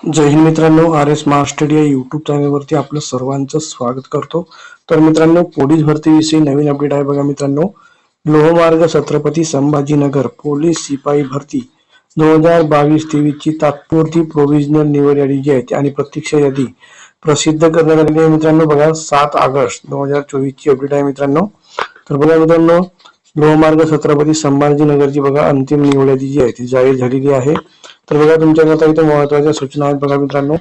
जय हिंद मित्रांनो, R S master या YouTube चॅनलवरती आपलं सर्वांचं स्वागत करतो. तर मित्रांनो, पोलीस भरतीविषयी नवीन अपडेट आहे बघा मित्रांनो. लोहमार्ग छत्रपती संभाजीनगर पोलीस शिपाई भरती 2022-23 ची तात्पुरती प्रोव्हिजनल निवड यादी जी आहे आणि प्रतीक्षा यादी प्रसिद्ध करण्यात आलेली आहे मित्रांनो. बघा 7 ऑगस्ट 2024 ची अपडेट आहे मित्रांनो. तर बघा मित्रांनो, लोहमार्ग छत्रपती संभाजीनगरची बघा अंतिम निवड यादी जी आहे ती जाहीर झालेली आहे. तर बघा तुमच्याकरता इथे महत्त्वाच्या सूचना आहेत बघा मित्रांनो.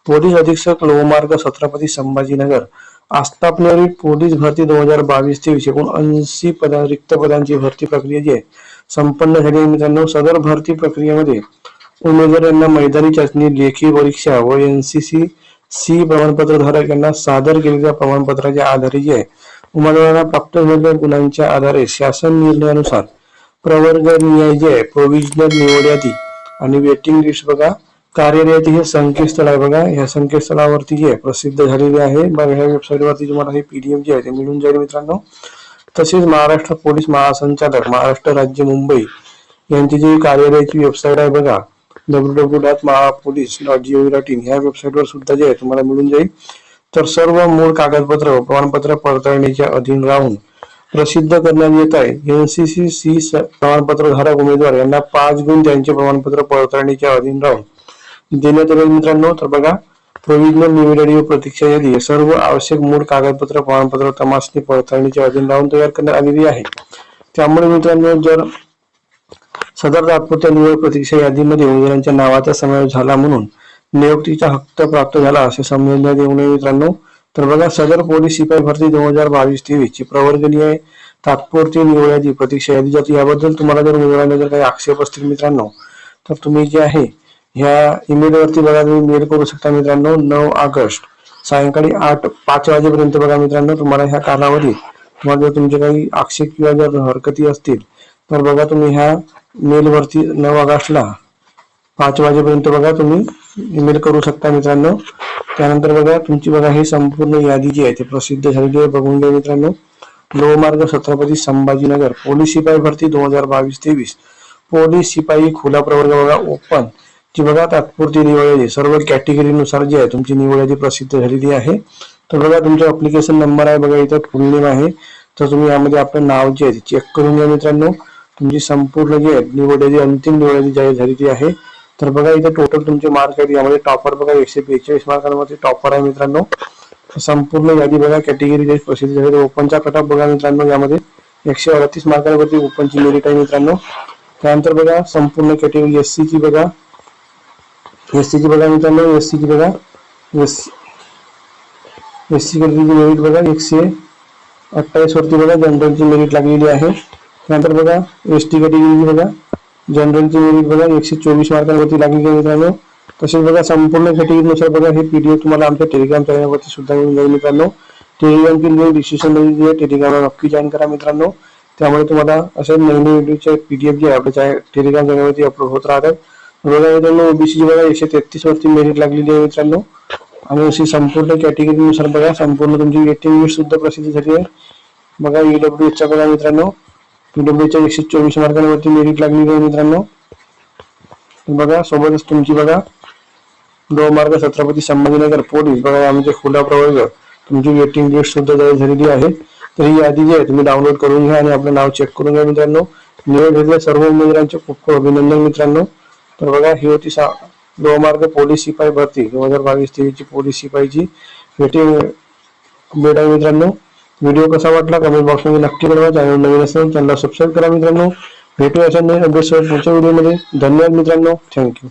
पोलीस अधीक्षक लोहमार्ग छत्रपती संभाजीनगर आस्थापनेवरील पोलीस भरती 2022-23 एकूण 80 रिक्त पदांची भरती प्रक्रिया जी आहे संपन्न झाली आहे मित्रांनो. सदर भरती प्रक्रियेमध्ये उमेदवार यांना मैदानी चाचणी, लेखी परीक्षा व NCC C प्रमाणपत्र धारक यांना सादर केलेल्या प्रमाणपत्राच्या आधारे जे आहे उमेदवारांना प्राप्त झालेल्या गुणांच्या आधारे शासन निर्णयानुसार प्रवर्ग न्याय जे आहे प्रोव्हिजनल निवड यादी आणि वेटिंग लिस्ट बघा कार्यालयाचे हे संकेतस्थळ आहे बघा. या संकेतस्थळावरती जे प्रसिद्ध झालेले आहे बघा. ह्या वेबसाईटवरती तुम्हाला हे PDF जे आहे ते मिळून जाईल मित्रांनो. तसेच महाराष्ट्र पोलीस महासंचालक महाराष्ट्र राज्य मुंबई यांची जी कार्यालयाची वेबसाईट आहे बघा www.mahapolice.gov.in ह्या वेबसाईटवर सुद्धा जे आहे तुम्हाला मिळून जाईल. तर सर्व मूळ कागदपत्र व प्रमाणपत्र पडताळणीच्या अधीन राहून प्रसिद्ध करण्यात येत आहे. NCC C प्रमाणपत्र धारक उमेदवार यांना 5 गुण त्यांचे प्रमाणपत्र पडताळणीच्या अधीन राहून देण्यात येईल मित्रांनो. तर बघा प्रोव्हिजनल निवड यादी व प्रतीक्षा यादी सर्व आवश्यक मूळ कागदपत्र प्रमाणपत्र तपासणी पडताळणीच्या अधीन राहून तयार करण्यात आलेली आहे. त्यामुळे मित्रांनो, जर सदर तात्पुरत्या निवड प्रतीक्षा यादीमध्ये उमेदवारांच्या नावाचा समावेश झाला म्हणून नियुक्तीचा हक्क प्राप्त झाला असे समजण्यात येऊ नये मित्रांनो. तर बघा सदर पोलीस शिपाई भरती 2022-23 ची प्रवर्गनीय तात्पुरती निवड यादी प्रतीक्षा यादी जाते. याबद्दल तुम्हाला जर उमेदवारांना जर काही आक्षेप असतील मित्रांनो तर तुम्ही जे आहे ह्या ईमेल वरती बघा तुम्ही मेल करू शकता मित्रांनो. 9 ऑगस्ट सायंकाळी 5 वाजेपर्यंत बघा मित्रांनो तुम्हाला ह्या कालावधीत तुम्हाला जर तुमचे काही आक्षेप किंवा जर हरकती असतील तर बघा तुम्ही ह्या मेल वरती 9 ऑगस्टला 5 वाजेपर्यंत बघा तुम्ही ईमेल करू शकता मित्रांनो. त्यानंतर बघा तुमची बघा ही संपूर्ण यादी जी आहे ती प्रसिद्ध झालेली आहे बघून घ्या मित्रांनो. लोहमार्ग छत्रपती संभाजीनगर पोलीस शिपाई भरती 2022-23 पोलीस शिपाई खुला प्रवर्ग बघा ओपन ची बघा तात्पुरती निवड यादी सर्व कॅटेगरीनुसार जी आहे तुमची निवड यादी प्रसिद्ध झालेली आहे. तर बघा तुमचा ऍप्लिकेशन नंबर आहे बघा इथं फुल नेम आहे. तर तुम्ही यामध्ये आपलं नाव जे आहे चेक करून घ्या मित्रांनो. तुमची संपूर्ण जी आहे निवड यादी अंतिम निवड यादी जाहीर झालेली आहे. तर बघा इथे टोटल तुमचे मार्क आहेत. यामध्ये टॉपर बघा 142 मार्कांमध्ये टॉपर आहे मित्रांनो. संपूर्ण यादी बघा कॅटेगरी प्रसिद्ध झालेली. ओपनचा कट ऑफ बघा मित्रांनो यामध्ये 138 मार्कांवरती ओपनची मेरिट आहे मित्रांनो. त्यानंतर बघा संपूर्ण कॅटेगरी SC ची बघा मित्रांनो SC ची बघा SC कॅटेगरीची मेरिट बघा 128 वरती बघा जनरलची मेरिट लागलेली आहे. त्यानंतर बघा ST कॅटेगरीची बघा जनरलची मेरिट बघा 124 मार्कांवरती लागलेली आहे मित्रांनो. तसेच बघा संपूर्ण कॅटेगरीनुसार बघा हे PDF तुम्हाला आमच्या टेलिग्राम चॅनलवरती सुद्धा मिळून जाईल मित्रांनो. टेलिग्रामची लिंक डिस्क्रिप्शन मध्ये आहे. टेलिग्रामला नक्की जॉईन करा मित्रांनो. त्यामुळे तुम्हाला अशा नवीन व्हिडिओचे PDF जे आपल्या टेलिग्राम चॅनलवरती अपलोड होत राहतात. बघा मित्रांनो OBC ची बघा 133 वरती मेरिट लागलेली आहे मित्रांनो. आणि अशी संपूर्ण कॅटेगरीनुसार बघा संपूर्ण तुमची वेटिंग लिस्ट सुद्धा प्रसिद्ध झाली आहे बघा. EWS चा बघा मित्रांनो EWS च्या 124 मार्कांवरती मेरिट लागलेली आहे मित्रांनो. बघा सोबतच तुमची बघा लोहमार्ग छत्रपती संभाजीनगर पोलीस बघा आमचे खुला प्रवर्ग तुमची वेटिंग लिस्ट सुद्धा जाहीर झालेली आहे. तर ही यादी जी आहे तुम्ही डाउनलोड करून घ्या आणि आपलं नाव चेक करून घ्या मित्रांनो. निवड झालेल्या सर्व उमेदवारांचे खूप खूप अभिनंदन मित्रांनो. तर बघा ही होती लोहमार्ग पोलीस शिपाई भरती 2022-23 ची पोलीस शिपाईची वेटिंग अपडेट आहे मित्रांनो. व्हिडिओ कसा वाटला कमेंट बॉक्समध्ये नक्की कळवा. चॅनल नवीन असेल चॅनलला सबस्क्राईब करा मित्रांनो. भेटूया अशा नवीन अपडेट्सवर पुढच्या व्हिडिओमध्ये. धन्यवाद मित्रांनो. थँक्यू.